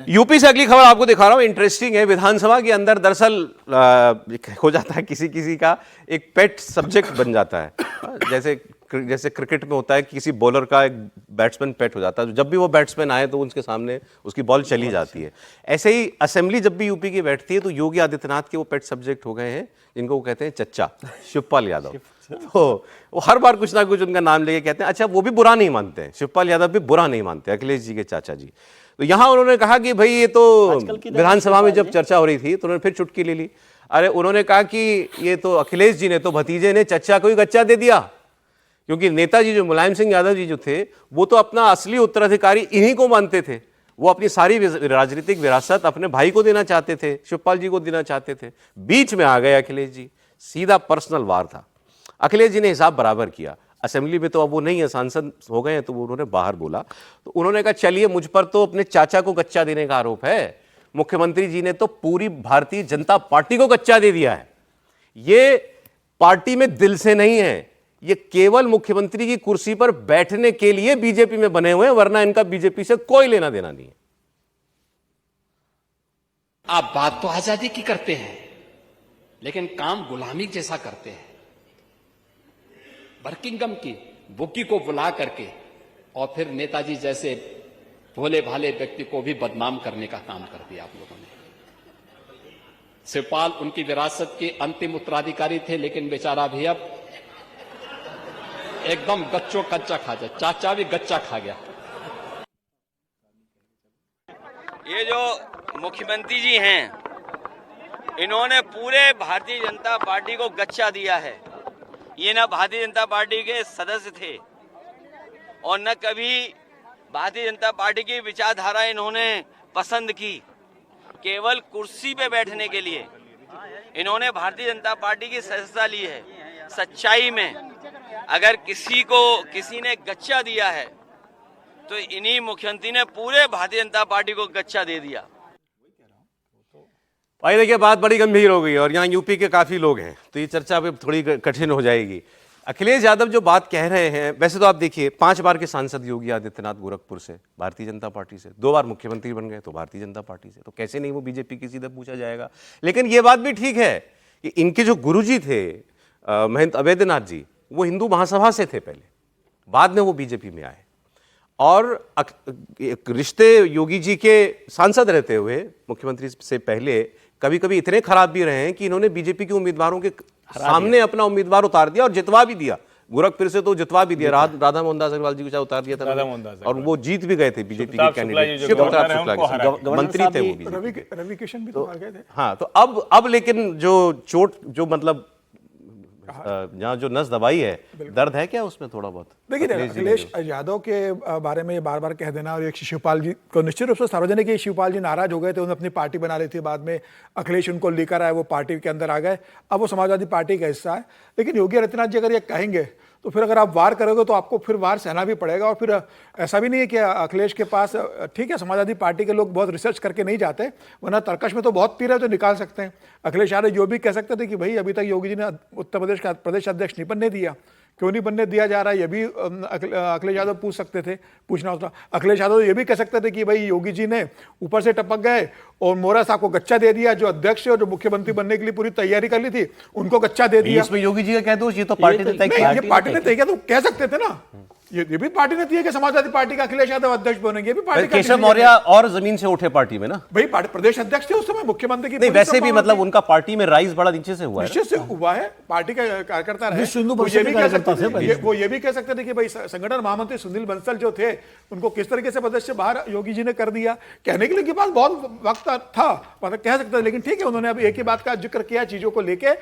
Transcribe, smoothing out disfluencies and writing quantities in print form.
UP से अगली खबर आपको दिखा रहा हूं, इंटरेस्टिंग है। विधानसभा के अंदर दरअसल हो जाता है किसी का एक पेट सब्जेक्ट बन जाता है। जैसे क्रिकेट में होता है कि किसी बॉलर का एक बैट्समैन पेट हो जाता है, तो जब भी वो बैट्समैन आए तो उनके सामने उसकी बॉल चली जाती है। ऐसे ही असेंबली जब भी यूपी की बैठती है तो योगी आदित्यनाथ के वो पेट सब्जेक्ट हो गए हैं, जिनको वो कहते हैं चच्चा, शिवपाल यादव। तो वो हर बार कुछ ना कुछ उनका नाम लेके कहते हैं। अच्छा, वो भी बुरा नहीं मानते हैं, शिवपाल यादव भी बुरा नहीं मानते, अखिलेश जी के चाचा जी। तो यहां उन्होंने कहा कि भाई ये तो विधानसभा में जब चर्चा हो रही थी तो उन्होंने फिर चुटकी ले ली। अरे उन्होंने कहा कि ये तो अखिलेश जी ने तो भतीजे ने चच्चा को ही गच्चा दे दिया, क्योंकि नेताजी जो मुलायम सिंह यादव जी जो थे वो तो अपना असली उत्तराधिकारी इन्हीं को मानते थे। वो अपनी सारी राजनीतिक विरासत अपने भाई को देना चाहते थे, शिवपाल जी को देना चाहते थे। बीच में आ गए अखिलेश जी, सीधा पर्सनल वार था। अखिलेश जी ने हिसाब बराबर किया। असेंबली में तो अब वो नहीं है, सांसद हो गए हैं, तो वो उन्होंने बाहर बोला। तो उन्होंने कहा चलिए, मुझ पर तो अपने चाचा को गच्चा देने का आरोप है, मुख्यमंत्री जी ने तो पूरी भारतीय जनता पार्टी को गच्चा दे दिया है। ये पार्टी में दिल से नहीं है, ये केवल मुख्यमंत्री की कुर्सी पर बैठने के लिए बीजेपी में बने हुए हैं, वरना इनका बीजेपी से कोई लेना देना नहीं है। आप बात तो आजादी की करते हैं, लेकिन काम गुलामी जैसा करते हैं। बर्किंघम की बुकी को बुला करके और फिर नेताजी जैसे भोले भाले व्यक्ति को भी बदनाम करने का काम कर दिया आप लोगों ने। शिवपाल उनकी विरासत के अंतिम उत्तराधिकारी थे, लेकिन बेचारा भी अब एकदम गच्चो कच्चा खा जाए, चाचा भी गच्चा खा गया। ये जो मुख्यमंत्री जी हैं, इन्होंने पूरे भारतीय जनता पार्टी को गच्चा दिया है। ये ना भारतीय जनता पार्टी के सदस्य थे और न कभी भारतीय जनता पार्टी की विचारधारा इन्होंने पसंद की। केवल कुर्सी पे बैठने के लिए इन्होंने भारतीय जनता पार्टी की सदस्यता ली है। सच्चाई में अगर किसी ने गच्चा दिया है तो इन्हीं मुख्यमंत्री ने पूरे भारतीय जनता पार्टी को गच्चा दे दिया। भाई देखिए, बात बड़ी गंभीर हो गई और यहाँ यूपी के काफी लोग हैं, तो ये चर्चा अब थोड़ी कठिन हो जाएगी। अखिलेश यादव जो बात कह रहे हैं, वैसे तो आप देखिए 5 बार के सांसद योगी आदित्यनाथ गोरखपुर से, भारतीय जनता पार्टी से, 2 बार मुख्यमंत्री बन गए तो भारतीय जनता पार्टी से, तो कैसे नहीं वो बीजेपी की सीधे पूछा जाएगा। लेकिन ये बात भी ठीक है कि इनके जो गुरुजी थे महंत अवैधनाथ जी, वो हिंदू महासभा से थे पहले, बाद में वो बीजेपी में आए। और रिश्ते योगी जी के सांसद रहते हुए मुख्यमंत्री से पहले कभी कभी इतने खराब भी रहे हैं कि इन्होंने बीजेपी के उम्मीदवारों के सामने अपना उम्मीदवार उतार दिया और जितवा भी दिया। गोरखपुर से तो जितवा भी दिया, राधा मोहन दास अग्रवाल जी को उतार दिया था और वो जीत भी गए थे बीजेपी के कैंडिडेट, मंत्री थे वो भी, रवि किशन भी तो हार गए थे। हाँ, तो अब लेकिन जो चोट, जो मतलब जहाँ जो नस दबाई है, दर्द है क्या उसमें थोड़ा बहुत? देखिए, अखिलेश यादव के बारे में ये बार बार कह देना, और एक शिवपाल जी को निश्चित रूप से सार्वजनिक, शिवपाल जी नाराज हो गए थे, उन्होंने अपनी पार्टी बना ली थी, बाद में अखिलेश उनको लेकर आए, वो पार्टी के अंदर आ गए, अब वो समाजवादी पार्टी का हिस्सा है। लेकिन योगी आदित्यनाथ जी अगर ये कहेंगे तो फिर अगर आप वार करोगे तो आपको फिर वार सहना भी पड़ेगा। और फिर ऐसा भी नहीं है कि अखिलेश के पास, ठीक है, समाजवादी पार्टी के लोग बहुत रिसर्च करके नहीं जाते, वरना तर्कश में तो बहुत तीर है, तो निकाल सकते हैं। अखिलेश यादव जो भी कह सकते थे कि भाई अभी तक योगी जी ने उत्तर प्रदेश का प्रदेश अध्यक्ष नहीं बनने दिया, क्यों नहीं बनने दिया जा रहा है, ये भी अखिलेश यादव पूछ सकते थे, पूछना होता। अखिलेश यादव ये भी कह सकते थे कि भाई योगी जी ने ऊपर से टपक गए और मोरा साहब को गच्चा दे दिया, जो अध्यक्ष और जो मुख्यमंत्री बनने के लिए पूरी तैयारी कर ली थी, उनको गच्चा दे दिया। इसमें योगी जी का कह दो, ये तो पार्टी ने तय किया, ये पार्टी ने तय किया, तो कह सकते थे ना, ये भी पार्टी ने दिया कि समाजवादी पार्टी का अखिलेश यादव अध्यक्ष बनेंगे, ये भी पार्टी का। केशव मौर्य और जमीन से उठे पार्टी में ना, भाई प्रदेश अध्यक्ष थे उस समय, मुख्यमंत्री की नहीं, वैसे भी मतलब उनका पार्टी में राइज बड़ा नीचे से हुआ है, निश्चित से हुआ है, पार्टी का कार्यकर्ता रहे। वो ये भी कह सकते थे कि भाई संगठन महामंत्री सुनील बंसल जो थे, उनको किस तरीके से पद से बाहर योगी जी ने कर दिया। कहने के लिए के पास बहुत वक्त था, कह सकते थे, लेकिन ठीक है, उन्होंने अब एक ही बात का जिक्र किया चीजों को लेके।